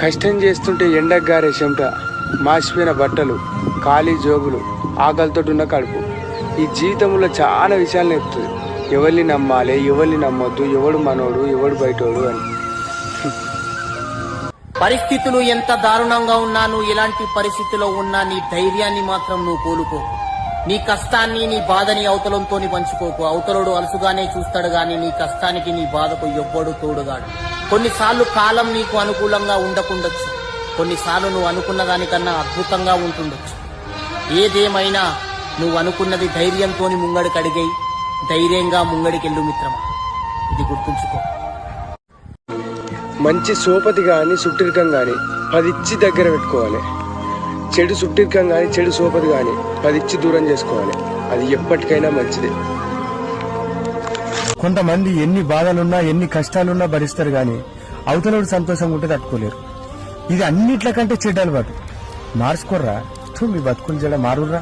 కష్టం చేస్తుంటే ఎండకు గారే చెమట, మాసిపోయిన బట్టలు, ఖాళీ జోబులు, ఆకలితో ఉన్న కడుపు, ఈ జీవితంలో చాలా విషయాలు నేర్పుతుంది. ఎవరిని నమ్మాలి, ఎవరిని నమ్మొద్దు, ఎవడు మనోడు, ఎవడు బయటోడు అని. పరిస్థితులు ఎంత దారుణంగా ఉన్నా నువ్వు ఇలాంటి పరిస్థితిలో ఉన్నా నీ ధైర్యాన్ని మాత్రం నువ్వు కోలుకో. నీ కష్టాన్ని, నీ బాధని అవతలంతోని పంచుకోకు. అవతలోడు అలసుగానే చూస్తాడు గాని నీ కష్టానికి, నీ బాధకు ఎవ్వడు తోడుగాడు. కొన్నిసార్లు కాలం నీకు అనుకూలంగా ఉండకుండొచ్చు, కొన్నిసార్లు నువ్వు అనుకున్న దానికన్నా అద్భుతంగా ఉంటుండొచ్చు. ఏదేమైనా నువ్వు అనుకున్నది ధైర్యంతోని ముంగడికడిగై ధైర్యంగా ముంగడికెళ్ళు మిత్రమా, ఇది గుర్తుంచుకో. మంచి సోపతి కానీ సుట్టిరికం కానీ 10 ఇచ్చి దగ్గర పెట్టుకోవాలి. చెడు సుట్టిరికం కానీ చెడు సోపతి కానీ 10 ఇచ్చి దూరం చేసుకోవాలి. అది ఎప్పటికైనా మంచిదే. కొంతమంది ఎన్ని బాధలున్నా ఎన్ని కష్టాలున్నా భరిస్తారు గాని అవతలోడు సంతోషంగా ఉంటే తట్టుకోలేరు. ఇది అన్నిట్లకంటే చెడ్డ అలవాటు. మార్చుకోర్రా, మీ బతుకులు జడ మారుర్రా.